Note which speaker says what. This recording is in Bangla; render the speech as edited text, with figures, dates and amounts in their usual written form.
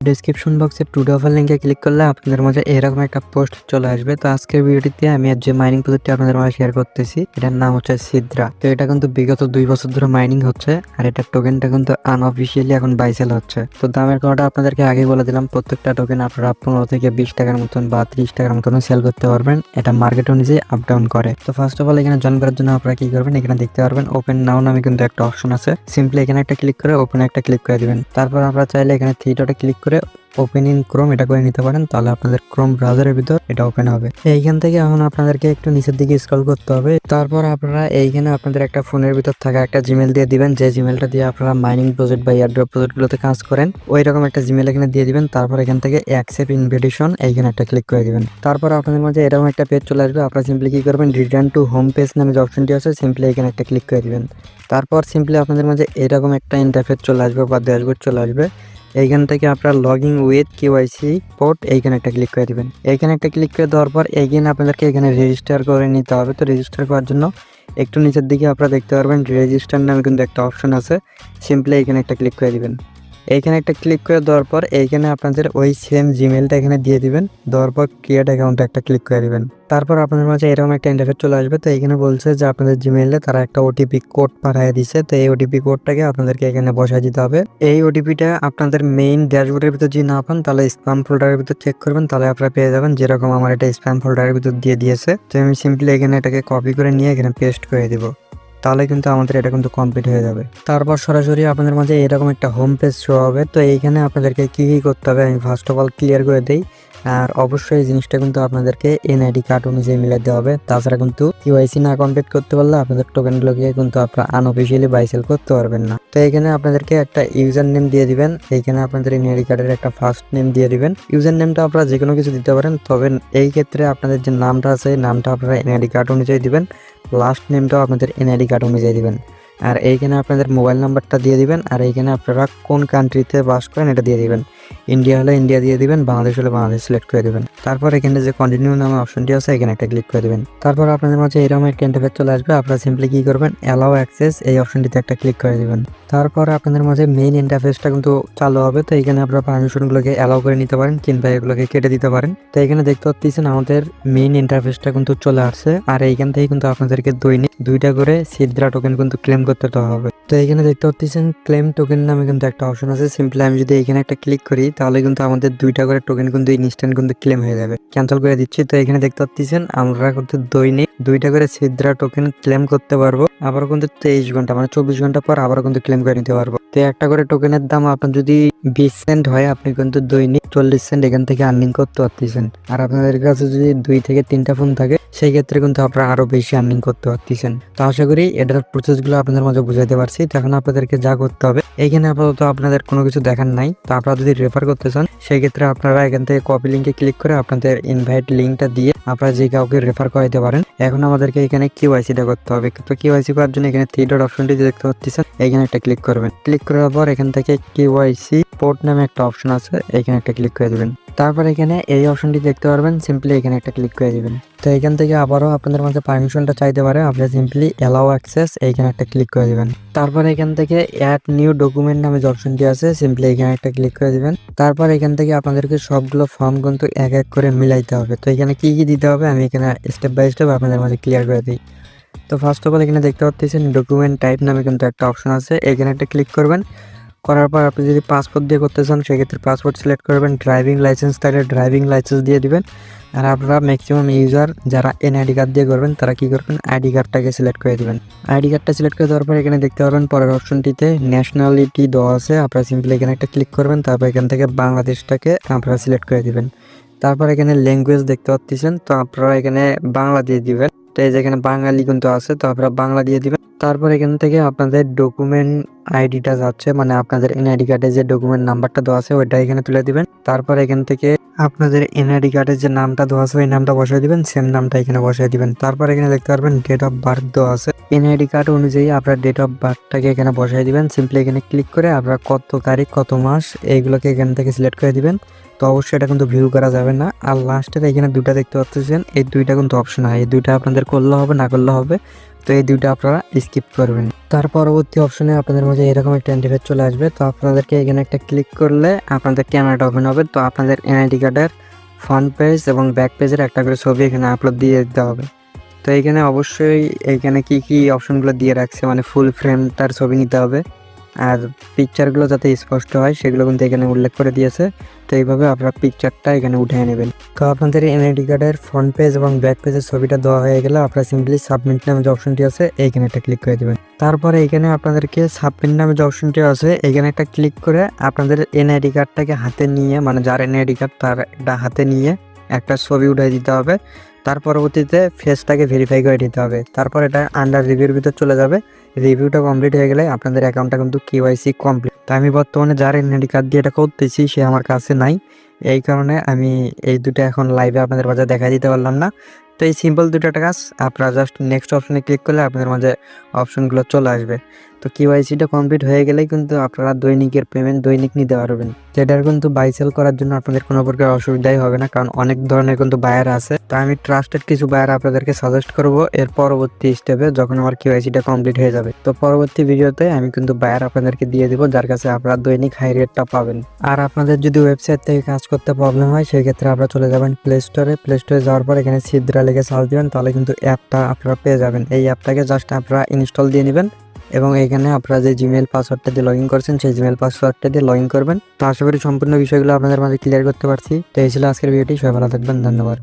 Speaker 1: ডেসক্রিপশন বক্সে টুডে অফার লিঙ্কে ক্লিক করলে আপনাদের মাঝে এরকম একটা পোস্ট চলে আসবে। তো আজকের ভিডিওটিতে আমি যে মাইনিং প্রজেক্টটি আপনাদের মাঝে শেয়ার করতেছি, এটার নাম হচ্ছে সিদ্রা। তো এটা কিন্তু বিগত 2 বছর ধরে মাইনিং হচ্ছে, আর এটার টোকেনটা কিন্তু আনঅফিসিয়ালি এখন বাই সেল হচ্ছে। তো দামের কথাটা আপনাদেরকে আগে বলে দিলাম, প্রত্যেকটা টোকেন আপনারা 15 থেকে 20 টাকার মতন বা 30 টাকার মতন সেল করতে পারবেন। এটা মার্কেট অনুযায়ী আপ ডাউন করে। তো ফার্স্ট অফ অল এখানে জয়েন করার জন্য আপনারা কি করবেন, এখানে দেখতে পারবেন ওপেন নাও নামে কিন্তু একটা অপশন আছে। সিম্পলি এখানে একটা ক্লিক করে ওপেন একটা ক্লিক করে দিবেন। তারপর আপনারা চাইলে এখানে থ্রি ডটে ক্লিক করে ওপেন ইন ক্রোম এটা করে নিতে পারেন, তাহলে আপনাদের ক্রোম ব্রাউজারের ভিতর এটা ওপেন হবে। এইখান থেকে এখন আপনাদেরকে একটু নিচের দিকে স্ক্রল করতে হবে। তারপর আপনারা এইখানে আপনাদের একটা ফোনের ভিতর থাকা একটা জিমেল দিয়ে দিবেন, যে জিমেলটা দিয়ে আপনারা মাইনিং প্রজেক্ট বা এয়ারড্রপ প্রজেক্টগুলোতে কাজ করেন, ওই রকম একটা জিমেল এখানে দিয়ে দিবেন। তারপর এখান থেকে অ্যাকসেপ্ট ইনভিটেশন এইখানে একটা ক্লিক করে দিবেন। তারপর আপনাদের মাঝে এরকম একটা পেজ চলে আসবে। আপনারা সিম্পলি কি করবেন, রিটার্ন টু হোম পেজ নামে যে অপশনটি আছে, সিম্পলি এখানে একটা ক্লিক করে দিবেন। তারপর সিম্পলি আপনাদের মাঝে এরকম একটা ইন্টারফেস চলে আসবে বা ড্যাশবোর্ড চলে আসবে। এইখান থেকে আপনার লগইন উইথ কেওয়াইসি পোর্ট এইখানে একটা ক্লিক করে দিবেন। এইখানে একটা ক্লিক করে দেওয়ার পর এইখানে আপনাদেরকে এখানে রেজিস্টার করে নিতে হবে। তো রেজিস্টার করার জন্য একটু নিচের দিকে আপনারা দেখতে পারবেন রেজিস্টার নামে কিন্তু একটা অপশন আছে। সিম্পলি এইখানে একটা ক্লিক করে দিবেন। এইখানে একটা ক্লিক করে দেওয়ার পর এইখানে আপনাদের ওই সেম জিমেলটা এখানে দিয়ে দিবেন। দেওয়ার পর ক্রিয়েট অ্যাকাউন্টে একটা ক্লিক করে দিবেন। তারপর আপনাদের মাঝে এরকম একটা ইন্টারফেস চলে আসবে। তো এখানে বলছে যে আপনাদের জিমেইলে তারা একটা ওটিপি কোড পাঠিয়ে দিছে। তো এই ওটিপি কোডটাকে আপনাদেরকে এখানে বসায় দিতে হবে। এই ওটিপিটা আপনাদের মেইন ড্যাশবোর্ডের ভিতর যদি না পান, তাহলে স্প্যাম ফোল্ডারের ভিতর চেক করবেন, তাহলে আপনারা পেয়ে যাবেন। যেরকম আমার এটা স্প্যাম ফোল্ডারের ভিতর দিয়ে দিয়েছে। তো আমি সিম্পলি এখানে এটাকে কপি করে নিয়ে এখানে পেস্ট করে দিব, তাহলে কিন্তু আমাদের এটা কিন্তু কমপ্লিট হয়ে যাবে। তারপর সরাসরি আপনাদের মাঝে এরকম একটা হোম পেজ শো হবে। তো এইখানে আপনাদেরকে কি করতে হবে আমি ফার্স্ট অফ অল ক্লিয়ার করে দিই। আর অবশ্যই এই জিনিসটা কিন্তু আপনাদেরকে এনআইডি কার্ড অনুযায়ী মিলাতে হবে। তাছাড়া কিন্তু কেওয়াইসি না কমপ্লিট করতে পারলে আপনাদের টোকেনগুলোকে কিন্তু আপনারা আনঅফিসিয়ালি বাই সেল করতে পারবেন না। তো এখানে আপনাদেরকে একটা ইউজার নেম দিয়ে দিবেন। এইখানে আপনাদের এনআইডি কার্ডের একটা ফার্স্ট নেম দিয়ে দিবেন। ইউজার নেমটা আপনারা যে কোনো কিছু দিতে পারেন, তবে এই ক্ষেত্রে আপনাদের যে নামটা আছে নামটা আপনারা এনআইডি কার্ড অনুযায়ী দিবেন। লাস্ট নেমটাও আপনাদের এনআইডি কার্ড অনুযায়ী দিবেন। আর এইখানে আপনাদের মোবাইল নাম্বারটা দিয়ে দিবেন। আর এইখানে আপনারা কোন কান্ট্রিতে বাস করেন এটা দিয়ে দিবেন। ইন্ডিয়া হলে ইন্ডিয়া দিয়ে দিবেন, বাংলাদেশ হলে বাংলাদেশ সিলেক্ট করে দিবেন। তারপর এখানে যে কন্টিনিউ নামে অপশনটি আছে এখানে একটা ক্লিক করে দিবেন। তারপর আপনাদের মাঝে এরকম একটা ইন্টারফেস চলে আসবে। আপনারা সিম্পলি কি করবেন, অ্যালাউ অ্যাক্সেস এই অপশনটিতে একটা ক্লিক করে দিবেন। তারপর আপনাদের মাঝে মেইন ইন্টারফেসটা কিন্তু চালু হবে। তো এখানে আপনারা পারমিশনগুলোকে অ্যালাউ করে নিতে পারেন কিংবা এগুলোকে কেটে দিতে পারেন। তো এখানে দেখতে পাচ্ছেন আমাদের মেইন ইন্টারফেসটা কিন্তু চলে আসছে। আর এইখান থেকে কিন্তু আপনাদেরকে দৈনিক 2টা করে সিদ্রা টোকেন কিন্তু ক্লেম করতে হবে। তো এখানে দেখতে পাচ্ছেন ক্লেম টোকেন নামে কিন্তু একটা অপশন আছে। সিম্পলি আমি যদি এখানে একটা ক্লিক করি, তাহলে কিন্তু আমাদের 2টা করে টোকেন কিন্তু ইনস্ট্যান্ট কিন্তু ক্লেম হয়ে যাবে। ক্যান্সেল করে দিচ্ছি। তো এখানে দেখতে পাচ্ছেন আমরা কিন্তু দৈনিক 2টা করে সিদ্রা টোকেন ক্লেম করতে পারবো। আবার কিন্তু 23 ঘন্টা মানে 24 ঘন্টা পর আবার কিন্তু ক্লেম করে নিতে পারবো। তো একটা করে টোকেনের দাম আপনার যদি 20 সেন্ট হয়, আপনি কিন্তু দৈনিক 40 সেন্ট এখান থেকে আর্নিং করতে পারতেছেন। আর আপনাদের কাছে যদি 2 থেকে 3টা ফোন থাকে, সেই ক্ষেত্রে কিন্তু আপনারা আরো বেশি আর্নিং করতে পারতেছেন। তো আশা করি এটার প্রসেসগুলো আপনাদের মাঝে বুঝাইতে পারছি। তো এখন আপনাদেরকে যা করতে হবে, এইখানে আপাতত আপনাদের কোনো কিছু দেখার নাই। তো আপনারা যদি রেফার করতে চান, সেই ক্ষেত্রে আপনারা এখান থেকে কপি লিঙ্কে ক্লিক করে আপনাদের ইনভাইট লিঙ্কটা দিয়ে আপনারা যে কাউকে রেফার করাইতে পারেন। এখন আমাদেরকে এখানে কেওয়াইসিটা করতে হবে। তো কেওয়াইসি করার জন্য এখানে থ্রি ডট অপশনটি দেখতে পাচ্ছেন, এখানে একটা ক্লিক করবেন। ক্লিক করার পর এখান থেকে কেওয়াইসি পোর্ট নামে একটা অপশন আছে, এখানে একটা ক্লিক করে দিবেন। তারপর এখানে এই অপশনটি দেখতে পারবেন, সিম্পলি এখানে একটা ক্লিক করে দিবেন। তো এখান থেকে আবারও আপনাদের মাঝে পারমিশনটা চাইতে পারে, আপনারা সিম্পলি অ্যালাউ অ্যাক্সেস এইখানে একটা ক্লিক করে দিবেন। তারপর এখান থেকে অ্যাড নিউ ডকুমেন্ট নামে যে অপশনটি আছে, সিম্পলি এখানে একটা ক্লিক করে দিবেন। তারপর এখান থেকে আপনাদেরকে সবগুলো ফর্ম কিন্তু এক এক করে মিলাইতে হবে। তো এখানে কি কি দিতে হবে আমি এখানে স্টেপ বাই স্টেপ আপনাদের মাঝে ক্লিয়ার করে দিই। তো ফার্স্ট অফ অল এখানে দেখতে পাচ্ছেন ডকুমেন্ট টাইপ নামে কিন্তু একটা অপশন আছে, এখানে একটা ক্লিক করবেন। করার পর আপনি যদি পাসপোর্ট দিয়ে করতে চান, সেক্ষেত্রে পাসপোর্ট সিলেক্ট করবেন। ড্রাইভিং লাইসেন্স থাকলে ড্রাইভিং লাইসেন্স দিয়ে দিবেন। আর আপনারা ম্যাক্সিমাম ইউজার যারা এনআইডি কার্ড দিয়ে করবেন, তারা কি করবেন, আইডি কার্ডটাকে সিলেক্ট করে দিবেন। আইডি কার্ডটা সিলেক্ট করে দেওয়ার পর এখানে দেখতে পারবেন পরের অপশনটিতে ন্যাশনালিটি দেওয়া আছে। আপনারা সিম্পলি এখানে একটা ক্লিক করবেন। তারপর এখান থেকে বাংলাদেশটাকে আপনারা সিলেক্ট করে দিবেন। তারপর এখানে ল্যাঙ্গুয়েজ দেখতে পাচ্ছেন, তো আপনারা এখানে বাংলা দিয়ে দিবেন। তো এই যে এখানে বাঙালি কিন্তু আছে, তো আপনারা বাংলা দিয়ে দিবেন। তারপর এখান থেকে আপনাদের ডকুমেন্ট আইডিটা যাচ্ছে, মানে আপনাদের এনআইডি কার্ডে যে ডকুমেন্ট নাম্বারটা দেওয়া আছে ওইটা এখানে তুলে দিবেন। তারপর এখান থেকে আপনাদের এনআইডি কার্ডের যে নামটা দেওয়া আছে ওই নামটা বসাই দিবেন, সেম নামটা এখানে বসাই দিবেন। তারপর এখানে দেখতে পারবেন ডেট অফ বার্থ দেওয়া আছে। এনআইডি কার্ড অনুযায়ী আপনার ডেট অফ বার্থটাকে এখানে বসাই দিবেন। সিম্পলি এখানে ক্লিক করে আপনারা কত তারিখ কত মাস এইগুলোকে এখান থেকে সিলেক্ট করে দিবেন। তো অবশ্যই এটা কিন্তু ভিউ করা যাবে না। আর লাস্টের এখানে 2টা দেখতে পাচ্ছেন, এই 2টা কিন্তু অপশন হয়, এই 2টা আপনাদের করলে হবে না করলে হবে। তো এই দুইটা আপনারা স্কিপ করবেন। তার পরবর্তী অপশনে আপনাদের মাঝে এরকম একটা ইন্টারফেস চলে আসবে। তো আপনাদেরকে এখানে একটা ক্লিক করলে আপনাদের ক্যামেরাটা ওপেন হবে। তো আপনাদের এনআইডি কার্ডের ফ্রন্ট পেজ এবং ব্যাক পেজের একটা করে ছবি এখানে আপলোড দিয়ে দিতে হবে। তো এইখানে অবশ্যই এইখানে কি অপশনগুলো দিয়ে রাখছে, মানে ফুল ফ্রেমটার ছবি নিতে হবে, আর পিকচারগুলো যাতে স্পষ্ট হয় সেগুলো কিন্তু এখানে উল্লেখ করে দিয়েছে। তো এইভাবে আপনারা পিকচারটা এখানে উঠিয়ে নেবেন। তো আপনাদের এনআইডি কার্ডের ফ্রন্ট পেজ এবং ব্যাক পেজের ছবিটা দেওয়া হয়ে গেলে আপনারা সিম্পলি সাবমিট নামে যে অপশনটি আছে এইখানে একটা ক্লিক করে দেবেন। তারপরে এখানে আপনাদেরকে সাবমিট নামে যে অপশনটি আছে এখানে একটা ক্লিক করে আপনাদের এনআইডি কার্ডটাকে হাতে নিয়ে, মানে যার এনআইডি কার্ড তার এটা হাতে নিয়ে একটা ছবি উঠিয়ে দিতে হবে। তার পরবর্তীতে ফেসটাকে ভেরিফাই করে দিতে হবে। তারপর এটা আন্ডার রিভিউর ভিতর চলে যাবে। রিভিউটা কমপ্লিট হয়ে গেলে আপনাদের অ্যাকাউন্টটা কিন্তু কেওয়াইসি কমপ্লিট। তো আমি বর্তমানে যার এনআইডি কার্ড দিয়ে এটা করতেছি সে আমার কাছে নাই, এই কারণে আমি এই দুটো এখন লাইভে আপনাদের মাঝে দেখাই দিতে পারলাম না। তো এই সিম্পল দুটো কাজ আপনারা জাস্ট নেক্সট অপশনে ক্লিক করলে আপনাদের মাঝে অপশনগুলো চলে আসবে। তো কেওয়াইসিটা কমপ্লিট হয়ে গেলেই কিন্তু আপনারা দৈনিকের পেমেন্ট দৈনিক নিতে পারবেন। যেটার কিন্তু বাই সেল করার জন্য আপনাদের কোনো প্রকার অসুবিধাই হবে না, কারণ অনেক ধরনের কিন্তু বায়ার আছে। তো আমি ট্রাস্টেড কিছু বায়ার আপনাদেরকে সাজেস্ট করব এর পরবর্তী স্টেপে, যখন আমার কেওয়াইসিটা কমপ্লিট হয়ে যাবে। তো পরবর্তী ভিডিওতে আমি কিন্তু বায়ার আপনাদেরকে দিয়ে দিব যার কাছে আপনারা দৈনিক হাই রেটটা পাবেন। আর আপনাদের যদি ওয়েবসাইট থেকে কাজ করতে প্রবলেম হয় সেই ক্ষেত্রে আপনারা চলে যাবেন প্লে স্টোরে। প্লে স্টোরে যাওয়ার পর এখানে সিদ্রা লিখে সার্চ দিবেন, তাহলে কিন্তু অ্যাপটা আপনারা পেয়ে যাবেন। এই অ্যাপটাকে জাস্ট আপনারা ইনস্টল দিয়ে নেবেন এবং এখানে আপনারা যে জিমেল পাসওয়ার্ডটা দিয়ে লগ ইন করছেন সেই জিমেল পাসওয়ার্ডটা দিয়ে লগ ইন করবেন। তো আশা করি সম্পূর্ণ বিষয়গুলো আপনাদের মাঝে ক্লিয়ার করতে পারছি। তো এই ছিল আজকের ভিডিওটি। সবাই ভালো থাকবেন, ধন্যবাদ।